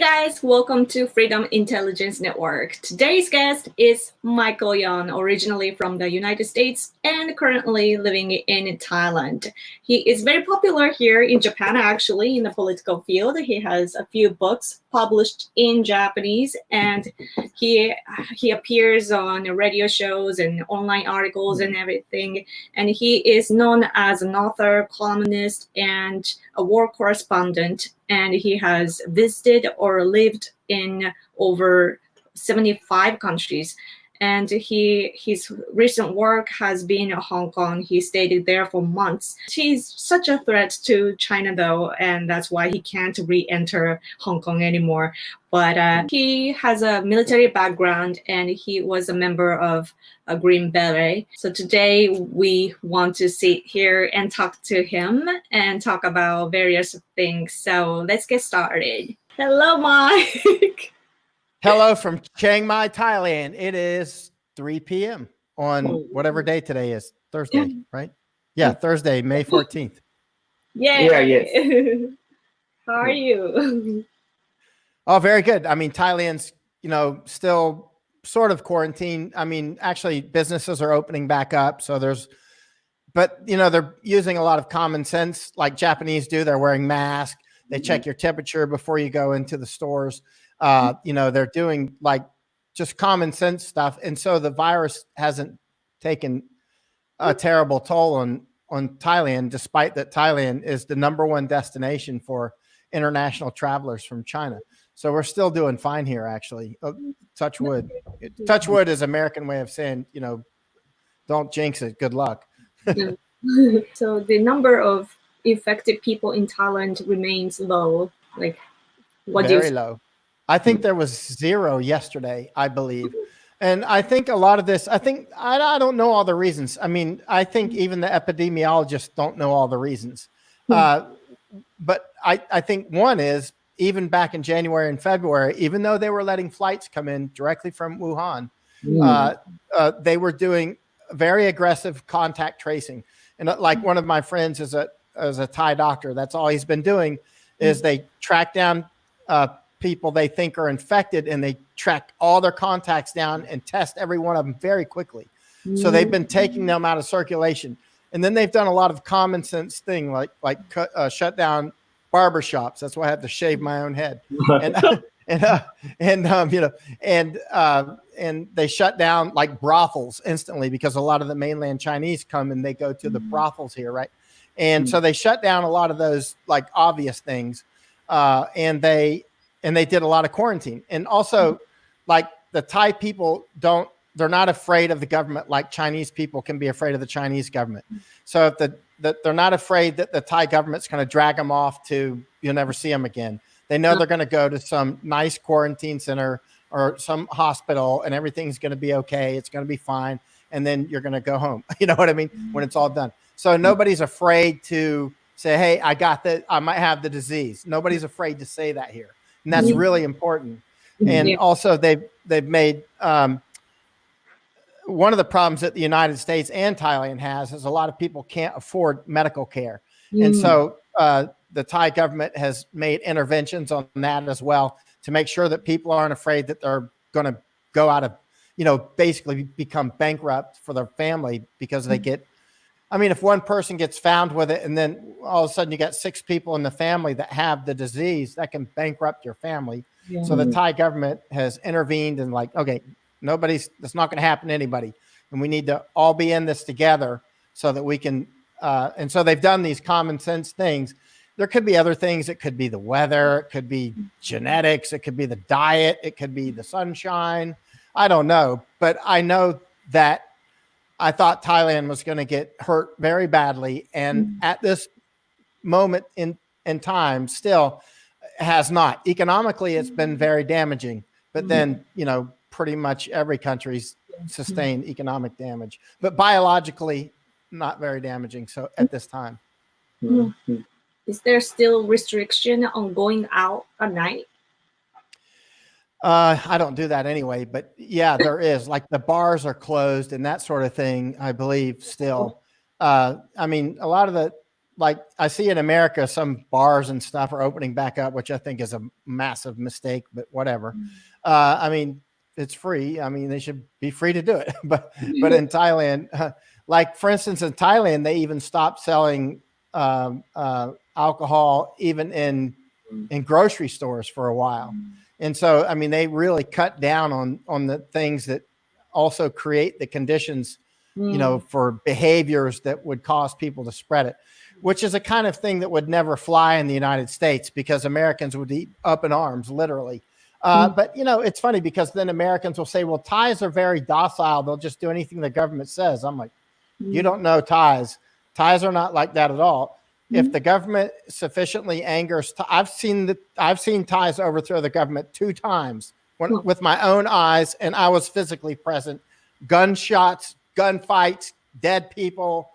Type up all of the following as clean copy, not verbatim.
guys, welcome to Freedom Intelligence Network. Today's guest is Michael Yon, originally from the United States and currently living in Thailand. He is very popular here in Japan, actually, in the political field. He has a few books published in Japanese, and he appears on radio shows and online articles and everything. And he is known as an author, columnist, and a war correspondent. And he has visited or lived in over 75 countries. And his recent work has been in Hong Kong. He stayed there for months. He's such a threat to China, though, and that's why he can't re-enter Hong Kong anymore. But he has a military background, and he was a member of a Green Beret. So today we want to sit here and talk to him and talk about various things. So let's get started. Hello, Mike. Hello from Chiang Mai, Thailand. It is 3 p.m. on whatever day today is. Thursday, right? Yeah, Thursday, May 14th. Yeah, yes. How are you? Oh, very good. I mean, Thailand's, still sort of quarantine. I mean, actually, businesses are opening back up. So but they're using a lot of common sense like Japanese do. They're wearing masks. They check your temperature before you go into the stores. They're doing like just common sense stuff. And so the virus hasn't taken a terrible toll on Thailand, despite that Thailand is the #1 destination for international travelers from China. So we're still doing fine here, actually. Touch wood. Touch wood is American way of saying, don't jinx it. Good luck. So the number of infected people in Thailand remains low. Like, Very low. I think there was 0 yesterday, I believe. And I think a lot of this, I don't know all the reasons. I mean, I think even the epidemiologists don't know all the reasons. But I think one is, even back in January and February, even though they were letting flights come in directly from Wuhan, they were doing very aggressive contact tracing. And like one of my friends is a Thai doctor. That's all he's been doing is they track down people they think are infected, and they track all their contacts down and test every one of them very quickly. So they've been taking them out of circulation. And then they've done a lot of common sense thing, like shut down barbershops. That's why I have to shave my own head. And they shut down like brothels instantly, because a lot of the mainland Chinese come and they go to the brothels here, right? And so they shut down a lot of those like obvious things, and they did a lot of quarantine. And also, like, the Thai people they're not afraid of the government like Chinese people can be afraid of the Chinese government. So if they're not afraid that the Thai government's going to drag them off to, you'll never see them again. They know they're going to go to some nice quarantine center or some hospital, and everything's going to be okay. It's going to be fine. And then you're going to go home. You know what I mean? When it's all done. So nobody's afraid to say, hey, I might have the disease. Nobody's afraid to say that here. And that's really important. And also they've made, one of the problems that the United States and Thailand has is a lot of people can't afford medical care. And so the Thai government has made interventions on that as well, to make sure that people aren't afraid that they're going to go out of, basically become bankrupt for their family, because they get, if one person gets found with it and then all of a sudden you got 6 people in the family that have the disease, that can bankrupt your family. So the Thai government has intervened and like, okay, that's not going to happen to anybody. And we need to all be in this together so that we can, and so they've done these common sense things. There could be other things. It could be the weather. It could be genetics. It could be the diet. It could be the sunshine. I don't know. But I know that I thought Thailand was going to get hurt very badly. And at this moment in time, still has not. Economically, it's been very damaging. But then, pretty much every country's sustained economic damage. But biologically, not very damaging. So at this time. Is there still restriction on going out at night? I don't do that anyway, but yeah, there is. Like, the bars are closed and that sort of thing, I believe, still. A lot of like I see in America, some bars and stuff are opening back up, which I think is a massive mistake, but whatever. I mean, it's free. I mean, they should be free to do it. But in Thailand, like for instance, in Thailand, they even stopped selling alcohol even in grocery stores for a while. And so, I mean, they really cut down on the things that also create the conditions, you know, for behaviors that would cause people to spread it, which is a kind of thing that would never fly in the United States because Americans would be up in arms, literally. But, you know, it's funny because then Americans will say, well, Thais are very docile. They'll just do anything the government says. I'm like, you don't know Thais. Thais are not like that at all. If the government sufficiently angers, I've seen Thais overthrow the government 2 times with my own eyes, and I was physically present. Gunshots, gunfights, dead people,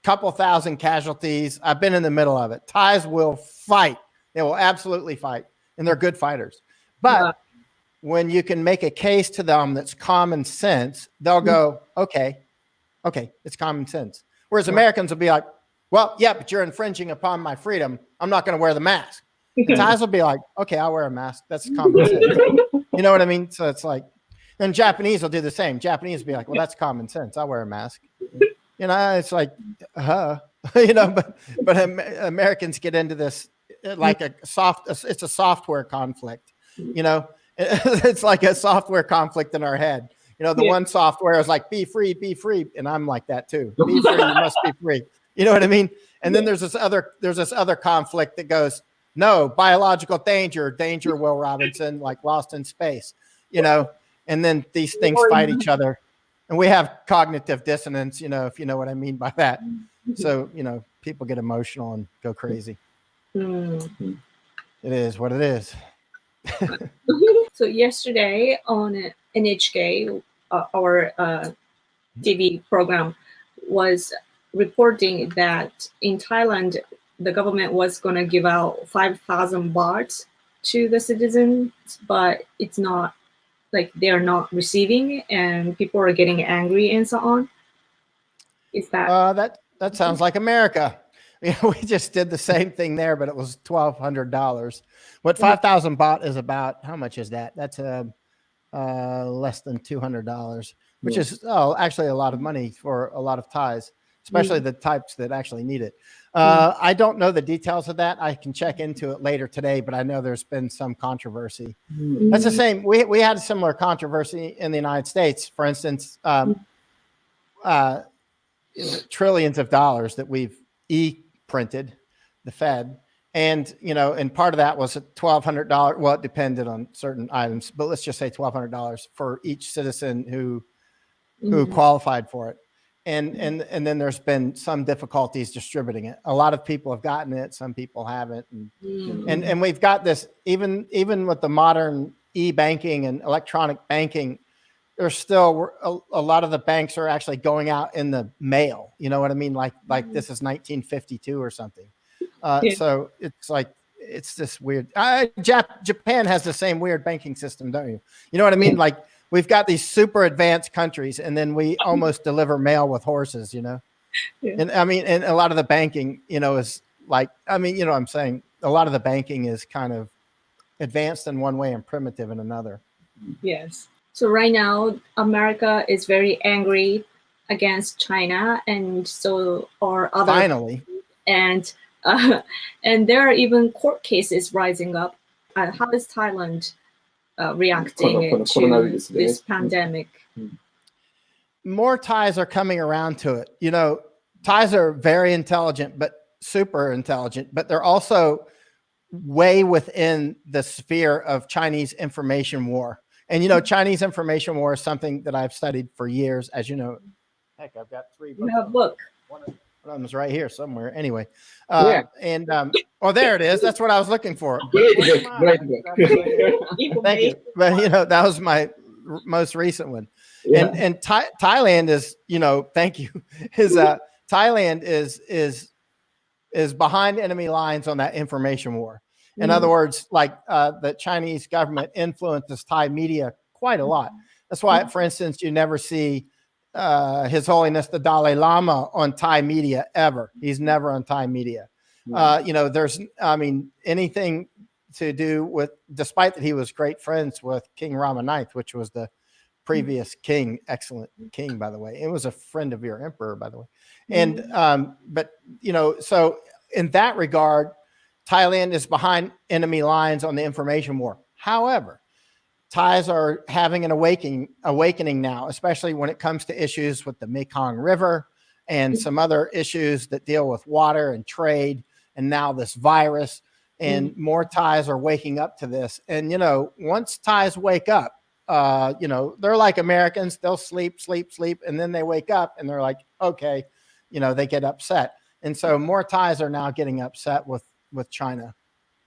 couple thousand casualties. I've been in the middle of it. Thais will fight. They will absolutely fight, and they're good fighters. But when you can make a case to them that's common sense, they'll go, okay, it's common sense. Whereas Americans will be like, well, yeah, but you're infringing upon my freedom. I'm not going to wear the mask. And Thais will be like, okay, I'll wear a mask. That's common sense. You know what I mean? So it's like, and Japanese will do the same. Japanese will be like, well, that's common sense. I'll wear a mask. You know, it's like, you know, but Americans get into this like it's a software conflict. You know, it's like a software conflict in our head. You know, the one software is like, be free. And I'm like that too. Be free, you must be free. You know what I mean? And then there's this other conflict that goes, no, biological danger, Will Robinson, like Lost in Space, you know, and then these things fight each other. And we have cognitive dissonance, you know, if you know what I mean by that. So, you know, people get emotional and go crazy. It is what it is. So yesterday on NHK, our TV program was reporting that in Thailand, the government was going to give out 5,000 baht to the citizens, but it's not like they're not receiving and people are getting angry and so on. Is that? That sounds like America. You know, we just did the same thing there, but it was $1,200. What 5,000 baht is about? How much is that? That's less than $200, which is actually a lot of money for a lot of Thais, especially the types that actually need it. I don't know the details of that. I can check into it later today, but I know there's been some controversy. That's the same. We had a similar controversy in the United States. For instance, trillions of dollars that we've printed, the Fed. And, you know, and part of that was $1,200. Well, it depended on certain items, but let's just say $1,200 for each citizen who qualified for it. And then there's been some difficulties distributing it. A lot of people have gotten it. Some people haven't. And we've got this, even with the modern e-banking and electronic banking, there's still a lot of the banks are actually going out in the mail. You know what I mean? Like this is 1952 or something. So it's like, it's this weird, Japan has the same weird banking system, don't you? You know what I mean? Like we've got these super advanced countries and then we almost deliver mail with horses, you know? And I mean, and a lot of the banking, you know, is like, I mean, you know what I'm saying? A lot of the banking is kind of advanced in one way and primitive in another. Yes. So right now, America is very angry against China, and so are other. Finally. And there are even court cases rising up. How is Thailand reacting to this pandemic? More Thais are coming around to it. You know, Thais are very intelligent, but super intelligent, but they're also way within the sphere of Chinese information war. And, you know, Chinese information war is something that I've studied for years. As you know, heck, I've got 3 books. You have a book. One of them is right here somewhere. Anyway. And, oh, there it is. That's what I was looking for. Great book. Thank you. But, you know, that was my most recent one. Yeah. And Thailand is, you know, thank you. Thailand is behind enemy lines on that information war. In other words, like the Chinese government influences Thai media quite a lot. That's why, for instance, you never see His Holiness the Dalai Lama on Thai media ever. He's never on Thai media. There's, anything to do with, despite that he was great friends with King Rama IX, which was the previous king, excellent king, by the way. It was a friend of your emperor, by the way. And, so in that regard, Thailand is behind enemy lines on the information war. However, Thais are having an awakening now, especially when it comes to issues with the Mekong River and some other issues that deal with water and trade, and now this virus. And more Thais are waking up to this. And, once Thais wake up, they're like Americans. They'll sleep, and then they wake up and they're like, okay, they get upset. And so more Thais are now getting upset with China.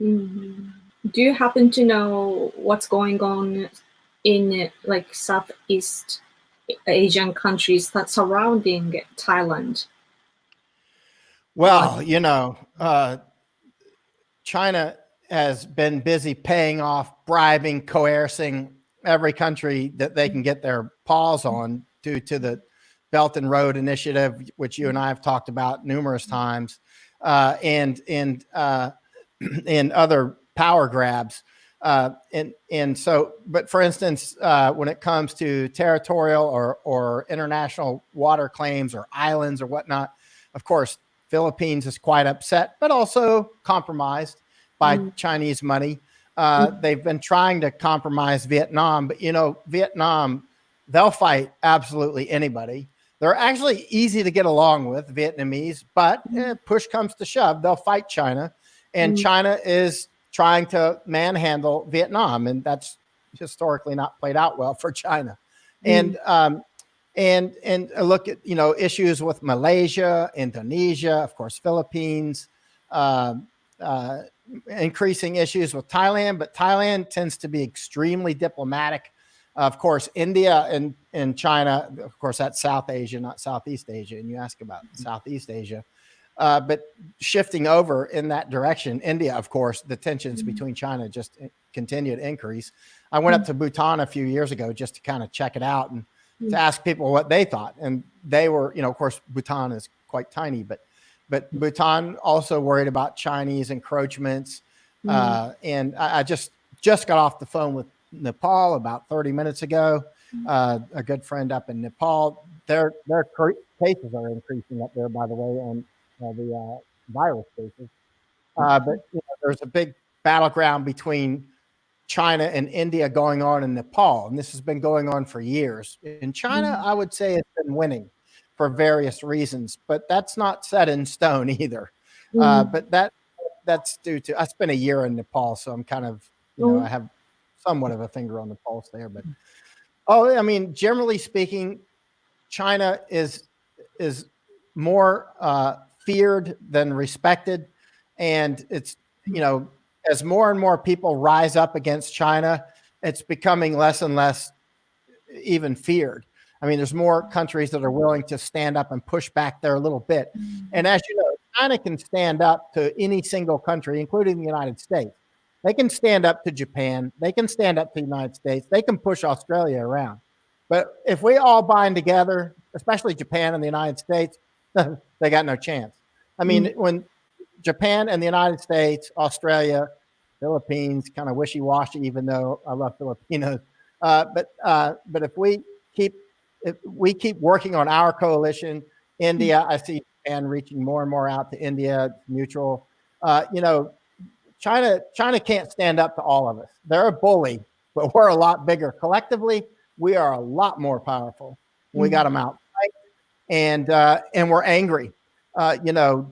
Mm-hmm. Do you happen to know what's going on in like Southeast Asian countries that's surrounding Thailand? Well, China has been busy paying off, bribing, coercing every country that they can get their paws on due to the Belt and Road Initiative, which you and I have talked about numerous times, and other power grabs. But for instance, when it comes to territorial or international water claims or islands or whatnot, of course, Philippines is quite upset, but also compromised by Chinese money. They've been trying to compromise Vietnam, but Vietnam, they'll fight absolutely anybody. They're actually easy to get along with, Vietnamese, but push comes to shove, they'll fight China, and China is trying to manhandle Vietnam, and that's historically not played out well for China. And look at issues with Malaysia, Indonesia, of course, Philippines, increasing issues with Thailand, but Thailand tends to be extremely diplomatic. Of course, India and China, of course, that's South Asia, not Southeast Asia. And you ask about Southeast Asia, but shifting over in that direction, India, of course, the tensions between China just continue to increase. I went up to Bhutan a few years ago just to kind of check it out and to ask people what they thought. And they were, of course, Bhutan is quite tiny, but Bhutan also worried about Chinese encroachments. And I just got off the phone with Nepal about 30 minutes ago. A good friend up in Nepal, their cases are increasing up there, by the way, on the virus cases. But there's a big battleground between China and India going on in Nepal, and this has been going on for years. In China, I would say it's been winning for various reasons, but that's not set in stone either. But that's due to, I spent a year in Nepal, so I'm kind of, I have somewhat of a finger on the pulse there. But generally speaking, China is more feared than respected, and it's as more and more people rise up against China, it's becoming less and less even feared. I mean, there's more countries that are willing to stand up and push back there a little bit. And as you know, China can stand up to any single country, including the United States. They can stand up to Japan. They can stand up to the United States. They can push Australia around. But if we all bind together, especially Japan and the United States, they got no chance. I mean, when Japan and the United States, Australia, Philippines, kind of wishy-washy, even though I love Filipinos. But if we keep working on our coalition, India, I see Japan reaching more and more out to India, neutral. China can't stand up to all of us. They're a bully, but we're a lot bigger. Collectively, we are a lot more powerful. We got them out, and we're angry.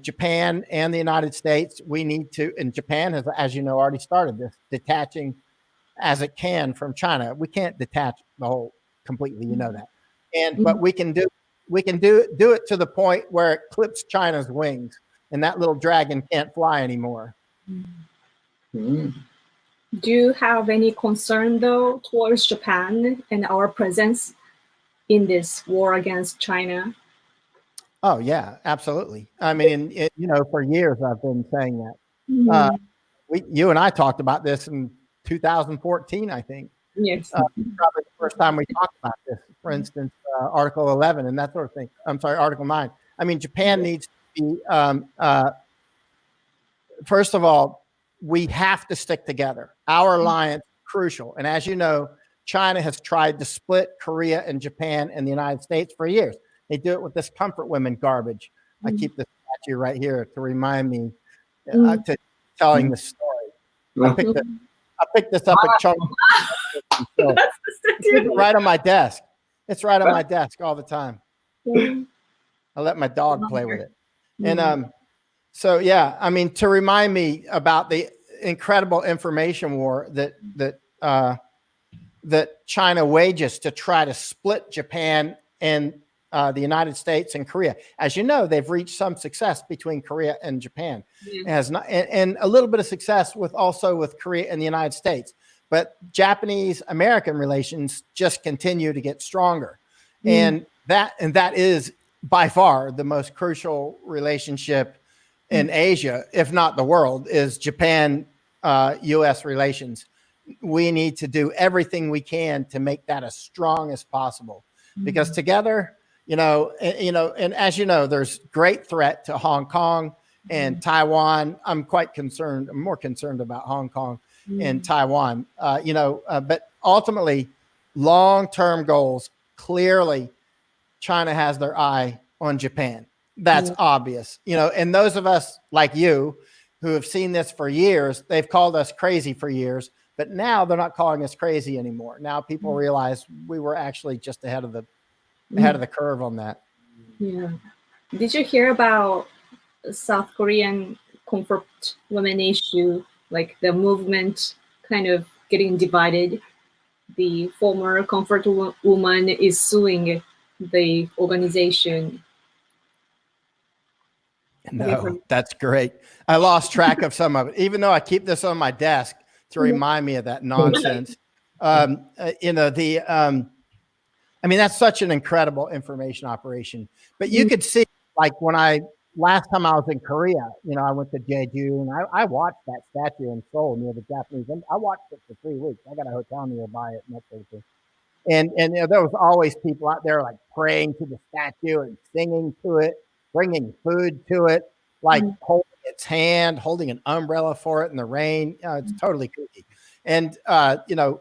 Japan and the United States, we need to, and Japan has, as you know, already started this, detaching as it can from China. We can't detach the whole completely, that. But we can do it to the point where it clips China's wings, and that little dragon can't fly anymore. Do you have any concern though towards Japan and our presence in this war against China? Oh yeah, absolutely. I mean, for years I've been saying that. You and I talked about this in 2014, I think. Yes. Probably the first time we talked about this, for instance, Article 11 and that sort of thing. I'm sorry, Article 9. I mean, Japan needs to be, first of all, we have to stick together. Our alliance is crucial. And as you know, China has tried to split Korea and Japan and the United States for years. They do it with this comfort women garbage. I keep this statue right here to remind me to telling the story. I picked this up at Chung. So it's right on my desk. It's right on my desk all the time. I let my dog play with it. And so, yeah, I mean, to remind me about the incredible information war that China wages to try to split Japan and the United States and Korea. As you know, they've reached some success between Korea and Japan. It has not, and a little bit of success with Korea and the United States. But Japanese-American relations just continue to get stronger. And that is by far the most crucial relationship in Asia, if not the world, is Japan-US relations. We need to do everything we can to make that as strong as possible, because together, and as you know, there's great threat to Hong Kong and Taiwan. I'm more concerned about Hong Kong and Taiwan, but ultimately long-term goals, clearly China has their eye on Japan. That's obvious, and those of us like you who have seen this for years, they've called us crazy for years, but now they're not calling us crazy anymore. Now people realize we were actually just ahead of the curve on that. Yeah. Did you hear about South Korean comfort women issue? Like the movement kind of getting divided. The former comfort woman is suing the organization. No, that's great. I lost track of some of it, even though I keep this on my desk to remind me of that nonsense. I mean, that's such an incredible information operation. But you could see, like last time I was in Korea, I went to Jeju and I watched that statue in Seoul near the Japanese. And I watched it for 3 weeks. I got a hotel nearby it and that sort of thing. And there was always people out there like praying to the statue and singing to it, bringing food to it, like holding its hand, holding an umbrella for it in the rain. It's totally kooky. And,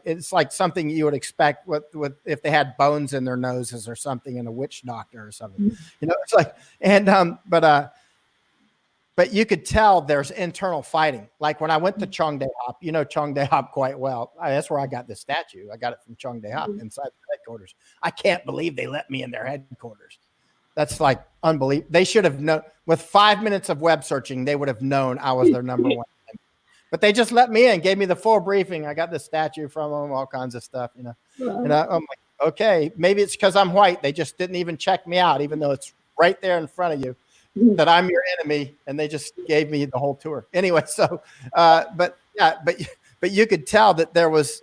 it's like something you would expect with if they had bones in their noses or something in a witch doctor or something, it's like, but you could tell there's internal fighting. Like when I went to Cheongdaehop, Cheongdaehop quite well. That's where I got the statue. I got it from Cheongdaehop inside the headquarters. I can't believe they let me in their headquarters. That's like unbelievable. They should have known. With 5 minutes of web searching, they would have known I was their number one. But they just let me in, gave me the full briefing. I got the statue from them, all kinds of stuff, And I'm like, okay, maybe it's because I'm white. They just didn't even check me out, even though it's right there in front of you that I'm your enemy. And they just gave me the whole tour. Anyway, so, but you could tell that there was,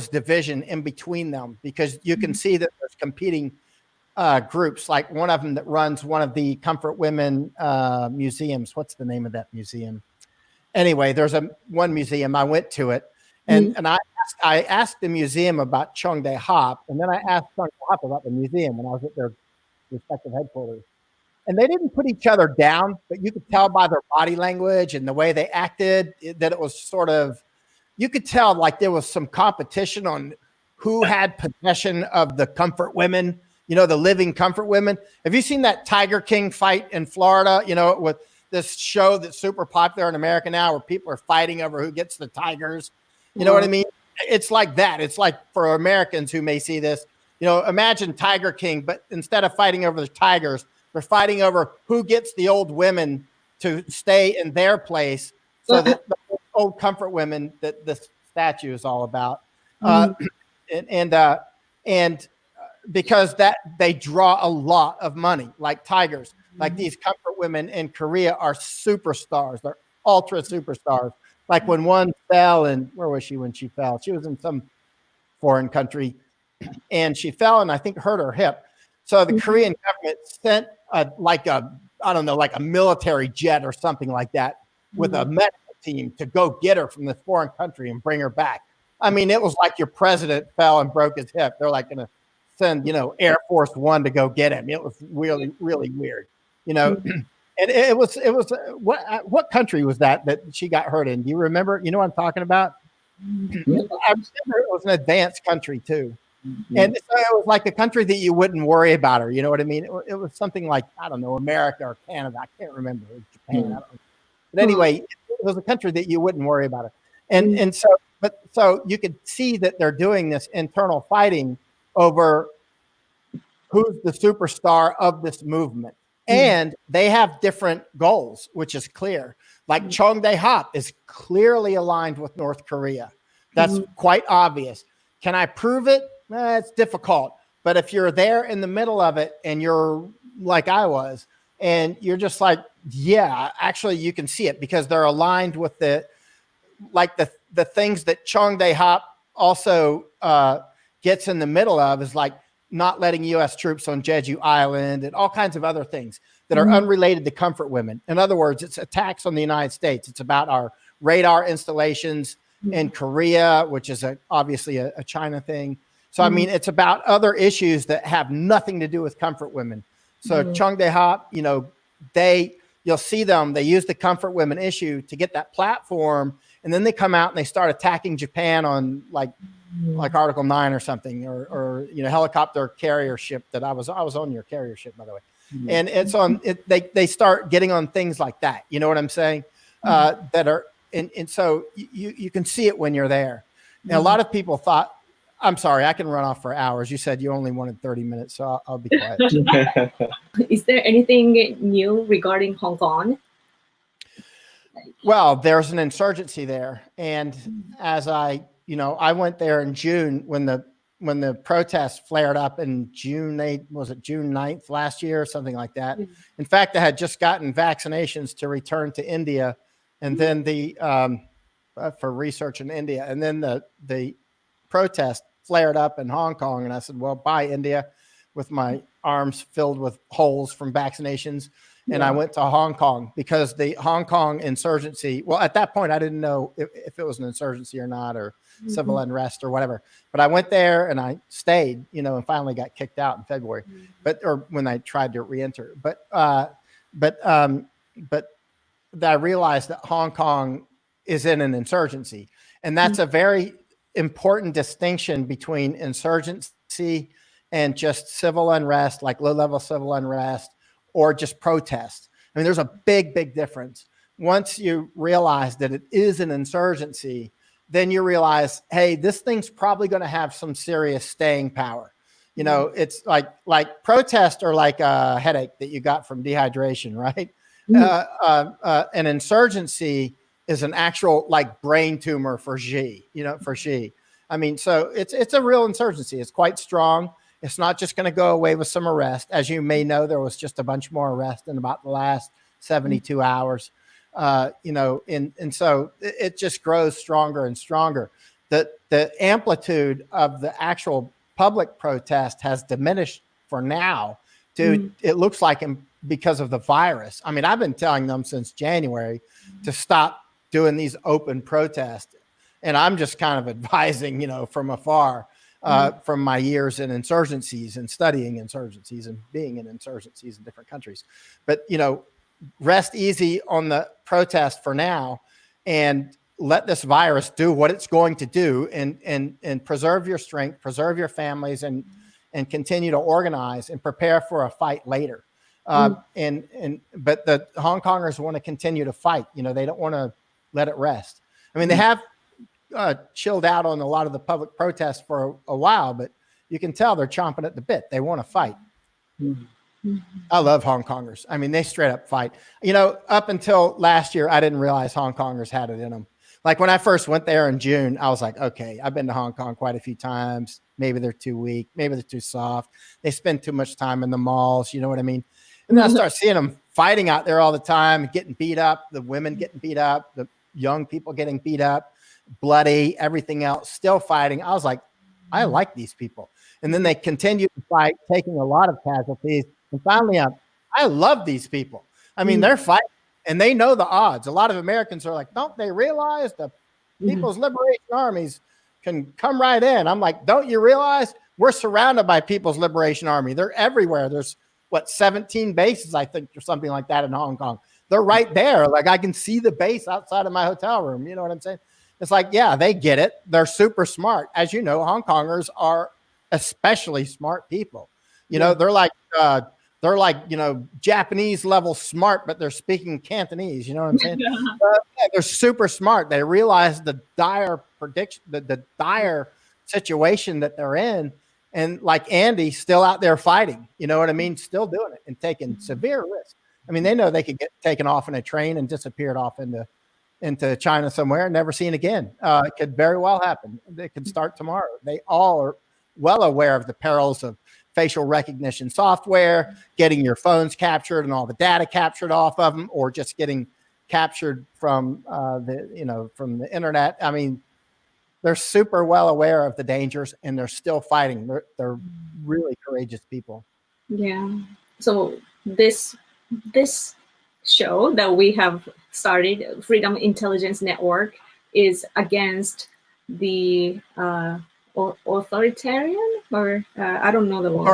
division in between them, because you can see that there's competing groups, like one of them that runs one of the comfort women museums. What's the name of that museum? Anyway, there's one museum. I went to it, and I asked the museum about Cheongdaehop, and then I asked Cheongdaehop about the museum when I was at their respective headquarters. And they didn't put each other down, but you could tell by their body language and the way they acted that it was sort of, you could tell like there was some competition on who had possession of the comfort women. The living comfort women. Have you seen that Tiger King fight in Florida? With this show that's super popular in America now, where people are fighting over who gets the tigers. You know what I mean? It's like that. It's like for Americans who may see this, imagine Tiger King, but instead of fighting over the tigers, they're fighting over who gets the old women to stay in their place, so that the old comfort women that the statue is all about. Because that they draw a lot of money, like tigers. Like these comfort women in Korea are superstars. They're ultra superstars. Like when one fell, and where was she when she fell? She was in some foreign country, and she fell and I think hurt her hip. So the Korean government sent a military jet or something like that with a medical team to go get her from this foreign country and bring her back. I mean, it was like your president fell and broke his hip. They're like going to send, Air Force One to go get him. It was really, really weird, And it was what country was that she got hurt in? Do you remember? You know what I'm talking about? I remember it was an advanced country too. And so it was like a country that you wouldn't worry about her. You know what I mean? It was something like, I don't know, America or Canada. I can't remember. It was Japan. I don't know. But anyway, it was a country that you wouldn't worry about her. And so you could see that they're doing this internal fighting over who's the superstar of this movement. And they have different goals, which is clear. Like Chong Dae-hop is clearly aligned with North Korea. That's quite obvious. Can I prove it? It's difficult. But if you're there in the middle of it and you're like I was, and you're just like, yeah, actually you can see it because they're aligned with the things that Chong Dae-hop also gets in the middle of is like not letting U.S. troops on Jeju Island and all kinds of other things that are unrelated to comfort women. In other words, it's attacks on the United States. It's about our radar installations in Korea, which is obviously a China thing. So, I mean, it's about other issues that have nothing to do with comfort women. So Chong Dae-hop, you'll see them, they use the comfort women issue to get that platform. And then they come out and they start attacking Japan on like Article 9 or something, or helicopter carrier ship that I was on your carrier ship, by the way. And it's on it. They start getting on things like that. You know what I'm saying? That are, and so you can see it when you're there. And a lot of people thought, I'm sorry, I can run off for hours. You said you only wanted 30 minutes, so I'll be quiet. Is there anything new regarding Hong Kong? Well, there's an insurgency there. And as I went there in June when the protests flared up in June 9th last year or something like that. In fact, I had just gotten vaccinations to return to India and then for research in India. And then the protest flared up in Hong Kong. And I said, well, bye, India, with my arms filled with holes from vaccinations. And I went to Hong Kong because the Hong Kong insurgency, well, at that point, I didn't know if it was an insurgency or not, or civil unrest or whatever. But I went there and I stayed, and finally got kicked out in February, or when I tried to reenter. But I realized that Hong Kong is in an insurgency. And that's a very important distinction between insurgency and just civil unrest, like low-level civil unrest, or just protest. I mean, there's a big, big difference. Once you realize that it is an insurgency, then you realize, hey, this thing's probably going to have some serious staying power. It's like protest or like a headache that you got from dehydration, right? An insurgency is an actual like brain tumor for Xi, for Xi. I mean, so it's a real insurgency. It's quite strong. It's not just going to go away with some arrest. As you may know, there was just a bunch more arrests in about the last 72 hours. And so it just grows stronger and stronger. The amplitude of the actual public protest has diminished for now. It looks like because of the virus. I mean, I've been telling them since January to stop doing these open protests. And I'm just kind of advising, from afar. From my years in insurgencies and studying insurgencies and being in insurgencies in different countries. But, rest easy on the protest for now and let this virus do what it's going to do and preserve your strength, preserve your families and continue to organize and prepare for a fight later. But the Hong Kongers want to continue to fight. They don't want to let it rest. I mean, they have chilled out on a lot of the public protests for a while, but you can tell they're chomping at the bit. They want to fight. I love Hong Kongers. I mean, they straight up fight. Up until last year, I didn't realize Hong Kongers had it in them. Like when I first went there in June, I was like, okay, I've been to Hong Kong quite a few times. Maybe they're too weak. Maybe they're too soft. They spend too much time in the malls. You know what I mean? And then I start seeing them fighting out there all the time, getting beat up, the women getting beat up, the young people getting beat up, bloody, everything else, still fighting. I was like, I like these people. And then they continue to fight, taking a lot of casualties. And finally, I love these people. I mean, they're fighting and they know the odds. A lot of Americans are like, don't they realize the People's Liberation Armies, can come right in. I'm like, don't you realize we're surrounded by People's Liberation Army? They're everywhere. There's 17 bases, I think, or something like that in Hong Kong. They're right there. Like, I can see the base outside of my hotel room. You know what I'm saying? It's like, yeah, they get it. They're super smart. As you know, Hong Kongers are especially smart people. You know, they're like, Japanese level smart, but they're speaking Cantonese. You know what I'm saying? Yeah, they're super smart. They realize the dire prediction, the dire situation that they're in. And like Andy, still out there fighting. You know what I mean? Still doing it and taking severe risks. I mean, they know they could get taken off in a train and disappeared off into China somewhere and never seen again. It could very well happen. It could start tomorrow. They all are well aware of the perils of facial recognition software, getting your phones captured and all the data captured off of them, or just getting captured from from the internet. I mean, they're super well aware of the dangers, and they're still fighting. They're really courageous people. Yeah. So this show that we have started, Freedom Intelligence Network, is against the authoritarian, or I don't know the word.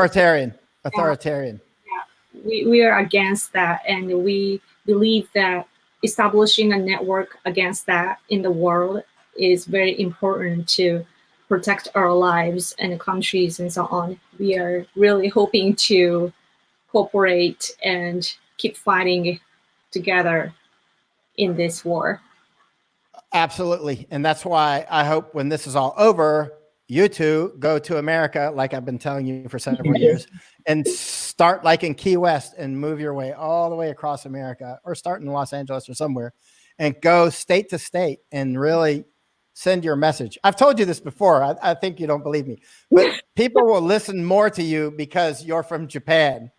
Authoritarian. Yeah. We are against that, and we believe that establishing a network against that in the world is very important to protect our lives and countries and so on. We are really hoping to cooperate and keep fighting together in this war. Absolutely. And that's why I hope when this is all over, you two go to America, like I've been telling you for several years, and start like in Key West and move your way all the way across America, or start in Los Angeles or somewhere, and go state to state and really send your message. I've told you this before. I think you don't believe me, but people will listen more to you because you're from Japan.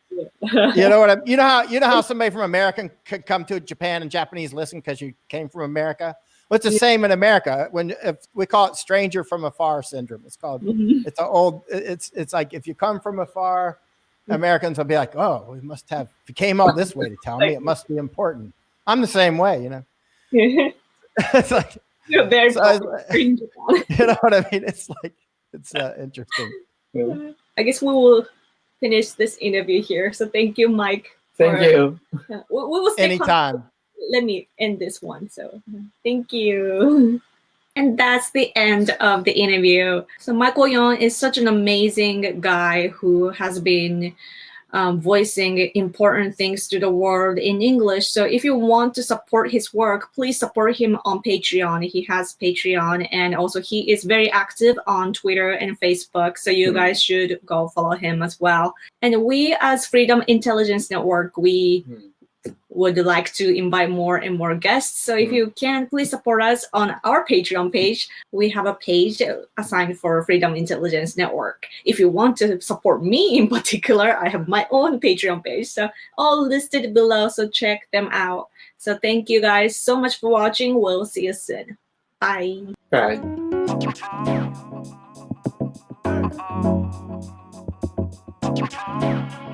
You know what you know how somebody from America could come to Japan and Japanese listen because you came from America. Well, it's the same in America. If we call it stranger from afar syndrome. It's called. It's like if you come from afar, Americans will be like, oh, we must have. If you came all this way to tell me, it must be important. I'm the same way, you know. It's like. You're very you know what I mean? It's like, it's interesting. I guess we will finish this interview here. So thank you, Mike. Thank you. We will stay anytime. Let me end this one. So thank you. And that's the end of the interview. So Michael Yon is such an amazing guy who has been voicing important things to the world in English. So if you want to support his work, please support him on Patreon. He has Patreon, and also he is very active on Twitter and Facebook. So you guys should go follow him as well. And we as Freedom Intelligence Network, we would like to invite more and more guests. So if you can, please support us on our Patreon page. We have a page assigned for Freedom Intelligence Network. If you want to support me in particular, I have my own Patreon page. So all listed below, so check them out. So thank you guys so much for watching. We'll see you soon. Bye. Bye. Bye.